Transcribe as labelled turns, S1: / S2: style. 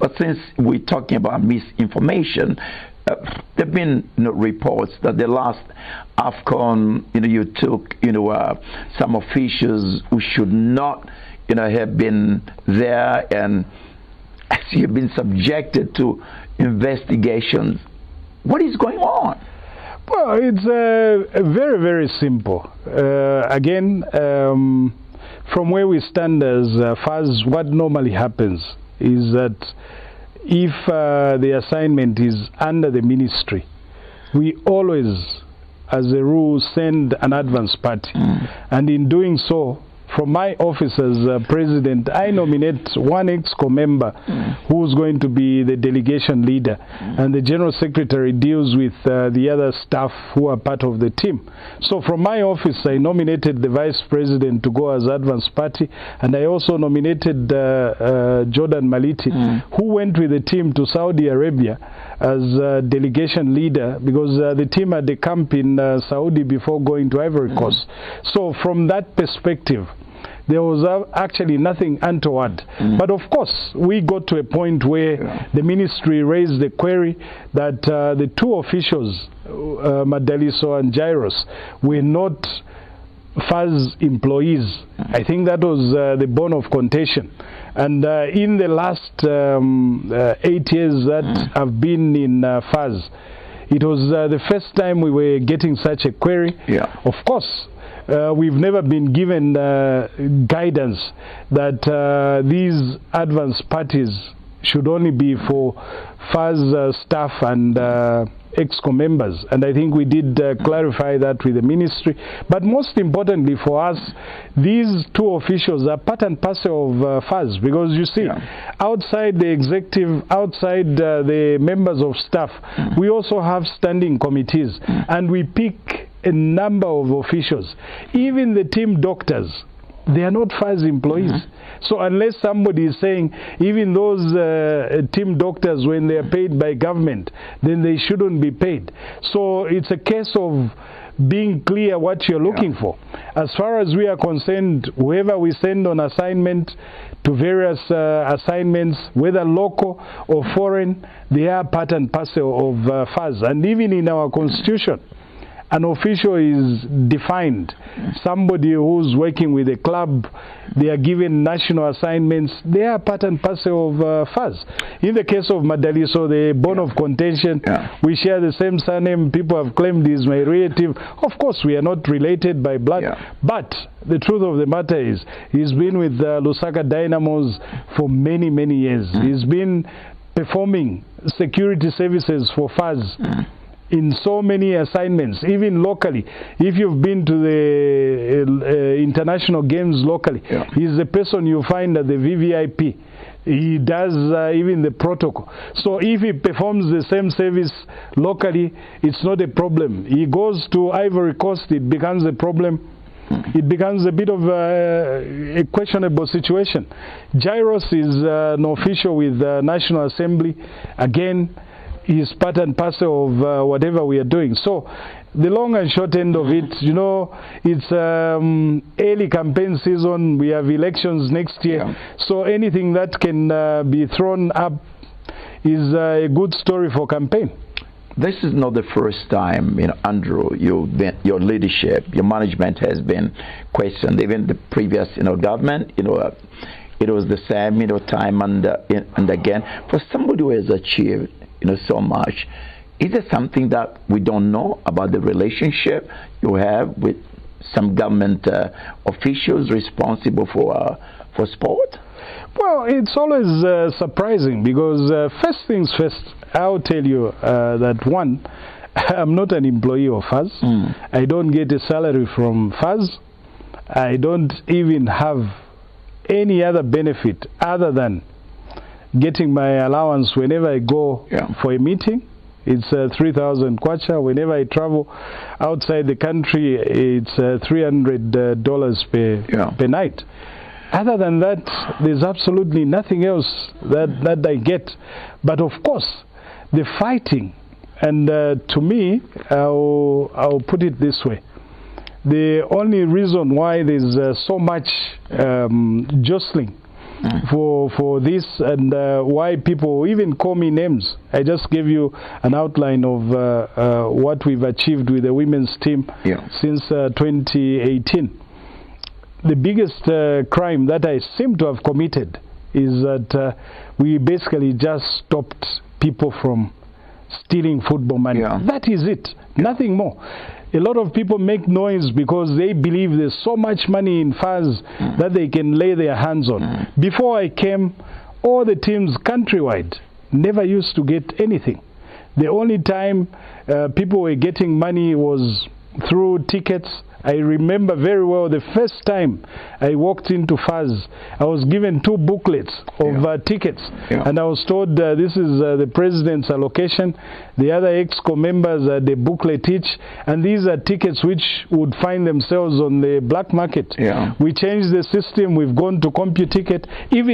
S1: But since we're talking about misinformation, there have been reports that the last AFCON, you took, some officials who should not, have been there, and you've been subjected to investigations. What is going on?
S2: Well, it's very, very simple. Again, from where we stand as FAZ, what normally happens is that if the assignment is under the ministry, we always, as a rule, send an advance party. And in doing so, from my office as president, I nominate one EXCO member who's going to be the delegation leader, and the general secretary deals with the other staff who are part of the team. So from my office, I nominated the vice president to go as advance party, and I also nominated Jordan Maliti, who went with the team to Saudi Arabia as delegation leader, because the team had a camp in Saudi before going to Ivory Coast. So from that perspective, there was actually nothing untoward. But of course, we got to a point where the ministry raised the query that the two officials, Madaliso and Jairus, were not FAZ employees. I think that was the bone of contention. And in the last 8 years that I've been in FAZ, it was the first time we were getting such a query. Of course, we've never been given guidance that these advance parties should only be for FAZ staff and EXCO members, and I think we did clarify that with the ministry. But most importantly for us, these two officials are part and parcel of FAZ, because you see, outside the executive, outside the members of staff, we also have standing committees, and we pick a number of officials. Even the team doctors, they are not FAZ employees. So unless somebody is saying even those team doctors, when they are paid by government, then they shouldn't be paid. So it's a case of being clear what you're looking for. As far as we are concerned, whoever we send on assignment to various assignments, whether local or foreign, they are part and parcel of FAZ. And even in our constitution, an official is defined. Somebody who's working with a club, they are given national assignments, they are part and parcel of FAZ. In the case of Madaliso, the bone of contention, we share the same surname. People have claimed he's my relative. Of course, we are not related by blood, but the truth of the matter is he's been with Lusaka Dynamos for many, many years. He's been performing security services for FAZ in so many assignments, even locally. If you've been to the international games locally, he's the person you find at the VVIP. He does even the protocol. So if he performs the same service locally, it's not a problem. He goes to Ivory Coast, it becomes a problem. It becomes a bit of a questionable situation. Jairus is an official with the National Assembly. Again, is part and parcel of whatever we are doing. So the long and short end of it, it's early campaign season. We have elections next year. So anything that can be thrown up is a good story for campaign.
S1: This is not the first time, Andrew, your leadership, your management has been questioned. Even the previous, government, it was the same, time and again. For somebody who has achieved so much, is there something that we don't know about the relationship you have with some government officials responsible for sport?
S2: Well, it's always surprising, because first things first, I'll tell you that one, I'm not an employee of FAZ. I don't get a salary from FAZ. I don't even have any other benefit other than getting my allowance whenever I go for a meeting. It's 3,000 kwacha. Whenever I travel outside the country, it's $300 per night. Other than that, there's absolutely nothing else that I get. But of course, the fighting, and to me, I'll put it this way. The only reason why there's so much jostling for this, and why people even call me names. I just gave you an outline of what we've achieved with the women's team since 2018. The biggest crime that I seem to have committed is that we basically just stopped people from stealing football money. That is it, nothing more. A lot of people make noise because they believe there's so much money in FAS that they can lay their hands on. Before I came, all the teams countrywide never used to get anything. The only time people were getting money was through tickets. I remember very well the first time I walked into FAS, I was given 2 booklets of tickets, and I was told this is the president's allocation, the other EXCO members the booklet each, and these are tickets which would find themselves on the black market. We changed the system, we've gone to CompuTicket. Even